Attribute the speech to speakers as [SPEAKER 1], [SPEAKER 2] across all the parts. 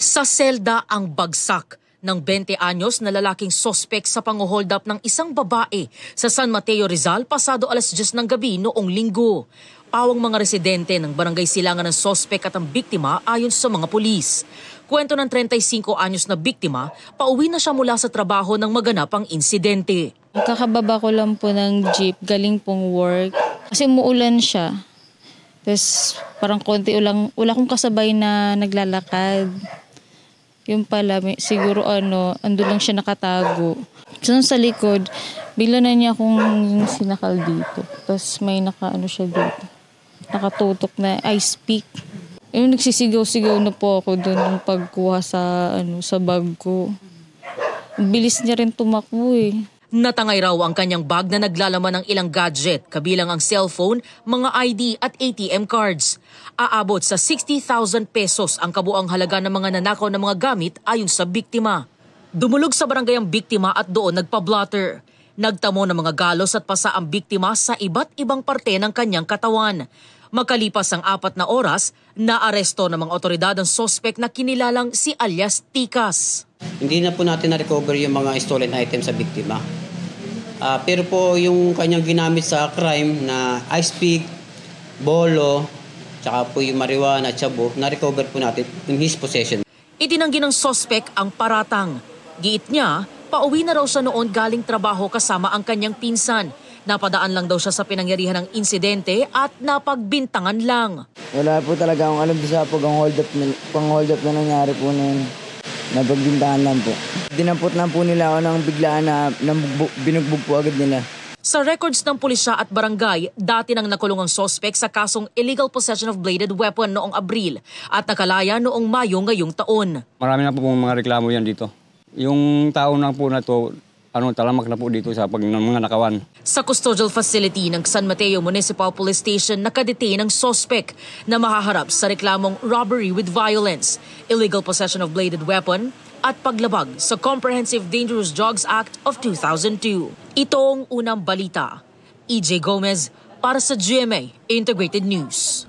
[SPEAKER 1] Sa selda ang bagsak ng 20 anyos na lalaking sospek sa pang-hold up ng isang babae sa San Mateo, Rizal pasado alas 10 ng gabi noong linggo. Pawang mga residente ng barangay Silangan ng sospek at ang biktima ayon sa mga pulis. Kwento ng 35 anyos na biktima, pauwi na siya mula sa trabaho nang maganap ang insidente.
[SPEAKER 2] Kakababa ko lang po ng jeep, galing pong work. Kasi umuulan siya. Tapos parang konti ulang, wala akong kasabay na naglalakad. Yung pala, siguro ando lang siya nakatago. So sa likod, bigla na niya akong sinakal dito. Tapos may siya dito. Nakatutok na, I speak. Yung nagsisigaw-sigaw na po ako doon ng pagkuha sa bag ko. Bilis niya rin tumakbo eh.
[SPEAKER 1] Natangay raw ang kanyang bag na naglalaman ng ilang gadget, kabilang ang cellphone, mga ID at ATM cards. Aabot sa 60,000 pesos ang kabuang halaga ng mga nanakaw na mga gamit ayon sa biktima. Dumulog sa barangay ang biktima at doon nagpa-blotter. Nagtamo ng mga galos at pasa ang biktima sa iba't ibang parte ng kanyang katawan. Makalipas ang 4 na oras, naaresto ng mga otoridad ang sospek na kinilalang si alias Tikas.
[SPEAKER 3] Hindi na po natin na-recover yung mga stolen items sa biktima. Pero po yung kanyang ginamit sa crime na ice pick, bolo, tsaka po yung marijuana at shabu, na-recover po natin in his possession.
[SPEAKER 1] Itinanggi ng sospek ang paratang. Giit niya, pauwi na raw siya noon galing trabaho kasama ang kanyang pinsan. Napadaan lang daw siya sa pinangyarihan ng insidente at napagbintangan lang.
[SPEAKER 4] Wala po talaga akong alam sa pang-hold up na nangyari po na yun. Napagbintangan lang po. Dinampot lang po nila ako ng biglaan na binugbog po agad nila.
[SPEAKER 1] Sa records ng pulisya at barangay, dati nang nakulong ang sospek sa kasong illegal possession of bladed weapon noong Abril at nakalaya noong Mayo ngayong taon.
[SPEAKER 5] Marami na po mga reklamo yan dito. Yung tao na po na to, talamak na po dito sa mga nakawan. Sa custodial facility ng San Mateo Municipal Police Station, nakadetain ang sospek na mahaharap sa reklamong robbery with violence, illegal possession of bladed weapon, at paglabag sa Comprehensive Dangerous Drugs Act of 2002. Ito ang unang balita. EJ Gomez para sa GMA Integrated News.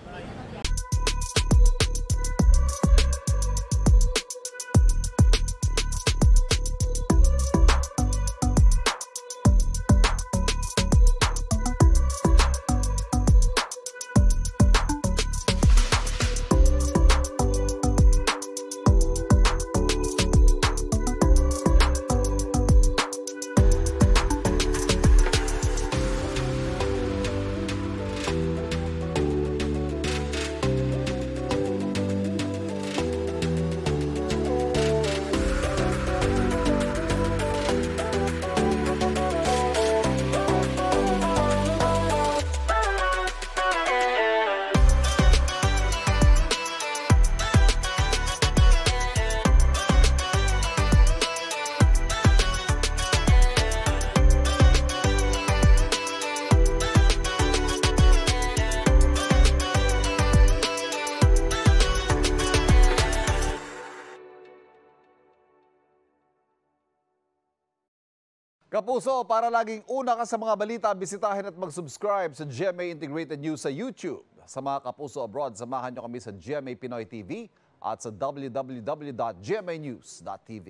[SPEAKER 6] Kapuso, para laging una ka sa mga balita, bisitahin at mag-subscribe sa GMA Integrated News sa YouTube. Sa mga kapuso abroad, samahan nyo kami sa GMA Pinoy TV at sa www.gmanews.tv.